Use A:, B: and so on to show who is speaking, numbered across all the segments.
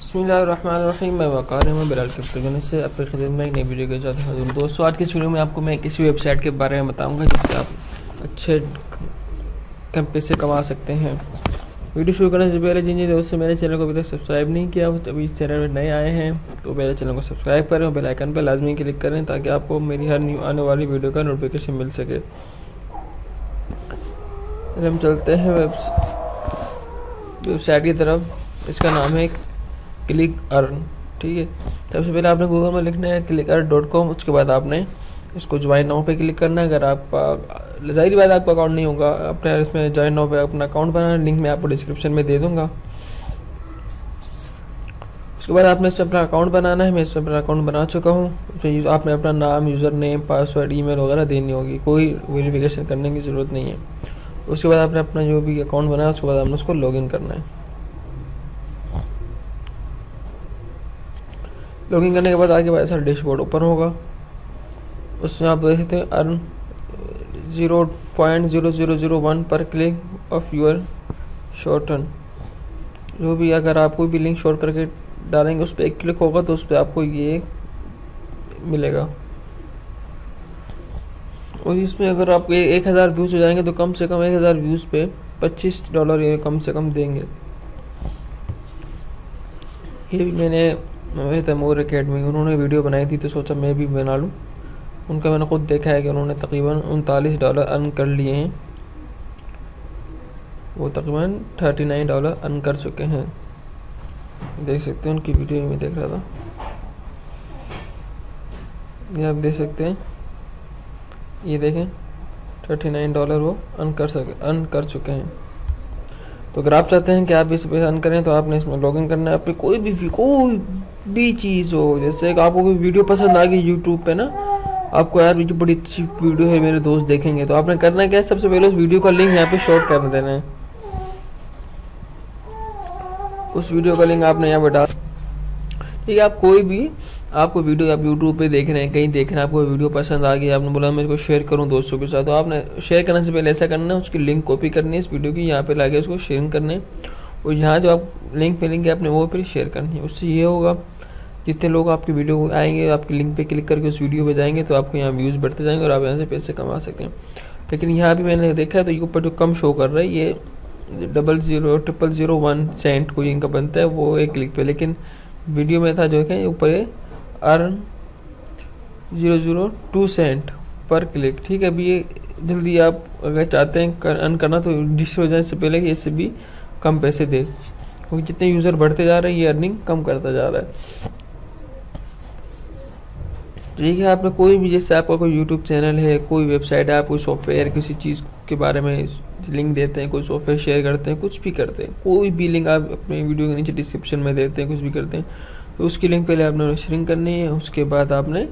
A: बिस्मिल्लाहिर्रहमानिर्रहीम। मैं वक़ार मैं बिलाल क्रिप्टो से आपकी खिदमत में एक नई वीडियो के साथ हाज़िर हूँ। दोस्तों, आज की इस वीडियो में आपको मैं किसी वेबसाइट के बारे में बताऊंगा जिससे आप अच्छे कम पैसे कमा सकते हैं। वीडियो शुरू करने से पहले जिन दोस्तों मेरे चैनल को अभी तक सब्सक्राइब नहीं किया तो अभी चैनल में नए आए हैं तो मेरे चैनल को सब्सक्राइब करें और बेल आइकन पर लाजमी क्लिक करें ताकि आपको मेरी हर न्यू आने वाली वीडियो का नोटिफिकेशन मिल सके। हम चलते हैं वेबसाइट की तरफ। इसका नाम है क्लिक अर्न। ठीक है, सबसे पहले आपने गूगल में लिखना है clickern.com। उसके बाद आपने इसको ज्वाइन नाउ पे क्लिक करना है। अगर आपका ज़ाहिर बात आपका अकाउंट नहीं होगा, अपने इसमें ज्वाइन नाउ पे अपना अकाउंट बनाना, लिंक मैं आपको डिस्क्रिप्शन में दे दूंगा। उसके बाद आपने इसमें अपना अकाउंट बनाना है। मैं इसमें अपना अकाउंट बना चुका हूँ। उसमें आपने अपना नाम, यूज़र नेम, पासवर्ड, ईमेल वगैरह देनी होगी, कोई वेरिफिकेशन करने की ज़रूरत नहीं है। उसके बाद आपने अपना जो भी अकाउंट बनाया उसके बाद आपने उसको लॉगिन करना है। लॉगिन करने के बाद आगे ऐसा डैशबोर्ड ओपन होगा। उसमें आप देख सकते हैं अर्न 0.0001 पर क्लिक ऑफ यूर शॉर्टन। जो भी अगर आप कोई भी लिंक शॉर्ट करके डालेंगे उस पर एक क्लिक होगा तो उस पर आपको ये मिलेगा। और इसमें अगर आप 1000 व्यूज़ हो जाएंगे तो कम से कम 1000 व्यूज़ पे $25 ये कम से कम देंगे। ये भी मैंने तैमूर एकेडमी उन्होंने वीडियो बनाई थी तो सोचा मैं भी बना लूँ। उनका मैंने खुद देखा है कि उन्होंने तकरीबन $39 अर्न कर लिए हैं। वो तकरीबन $39 अर्न कर चुके हैं। देख सकते हैं उनकी वीडियो में देख रहा था, ये आप देख सकते हैं। ये देखें $39 वो अर्न कर चुके हैं। तो अगर आप चाहते हैं कि आप इस पे अर्न करें तो आपने इसमें लॉगिन करना है। अपनी कोई भी चीज़ हो, जैसे कि आपको कोई वीडियो पसंद आ गई यूट्यूब पे ना, आपको यार वीडियो बड़ी अच्छी वीडियो है मेरे दोस्त देखेंगे, तो आपने करना क्या है, सबसे पहले उस वीडियो का लिंक यहाँ पे शॉर्ट कर देना है। उस वीडियो का लिंक आपने यहाँ पे डाल। ठीक है, आप कोई भी आपको वीडियो आप यूट्यूब पे देख रहे हैं, कहीं देख रहे हैं, आपको वीडियो पसंद आ गई, आपने बोला मैं इसको शेयर करूं दोस्तों के साथ, तो आपने शेयर करने से पहले ऐसा करना है, उसकी लिंक कॉपी करनी है इस वीडियो की, यहाँ पे लाके उसको शेयर करने है और यहाँ जो आप लिंक मिलेंगे आपने वो फिर शेयर करनी है। उससे ये होगा जितने लोग आपकी वीडियो आएंगे आपकी लिंक पे क्लिक करके उस वीडियो पे जाएंगे तो आपको यहाँ व्यूज़ बढ़ते जाएंगे और आप यहाँ से पैसे कमा सकते हैं। लेकिन यहाँ भी मैंने देखा है तो ये ऊपर जो कम शो कर रहा है ये 0.0001 सेंट कोई इनका बनता है वो एक क्लिक पे, लेकिन वीडियो में था जो है ऊपर अर्न 0.02 सेंट पर क्लिक। ठीक है, अभी ये जल्दी आप अगर चाहते हैं अर्न करना तो डिस्ट्री हो जाने से पहले कि इससे भी कम पैसे दे, क्योंकि जितने यूज़र बढ़ते जा रहे हैं ये अर्निंग कम करता जा रहा है। ठीक है, आपने कोई भी, जैसे आपका कोई यूट्यूब चैनल है, कोई वेबसाइट है, आप कोई सॉफ्टवेयर किसी चीज़ के बारे में लिंक देते हैं, कोई सॉफ्टवेयर शेयर करते हैं, कुछ भी करते हैं, कोई भी लिंक आप अपने वीडियो के नीचे डिस्क्रिप्शन में देते हैं, कुछ भी करते हैं, तो उसकी लिंक पहले आपने शेयरिंग करनी है। उसके बाद आपने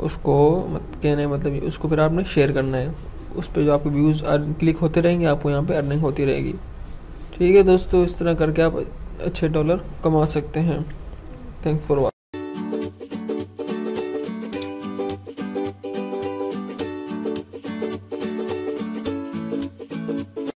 A: उसको मतलब उसको फिर आपने शेयर करना है। उस पर जो आपके व्यूज़ क्लिक होते रहेंगे आपको यहाँ पे अर्निंग होती रहेगी। ठीक है दोस्तों, इस तरह करके आप अच्छे डॉलर कमा सकते हैं। Thanks for watching.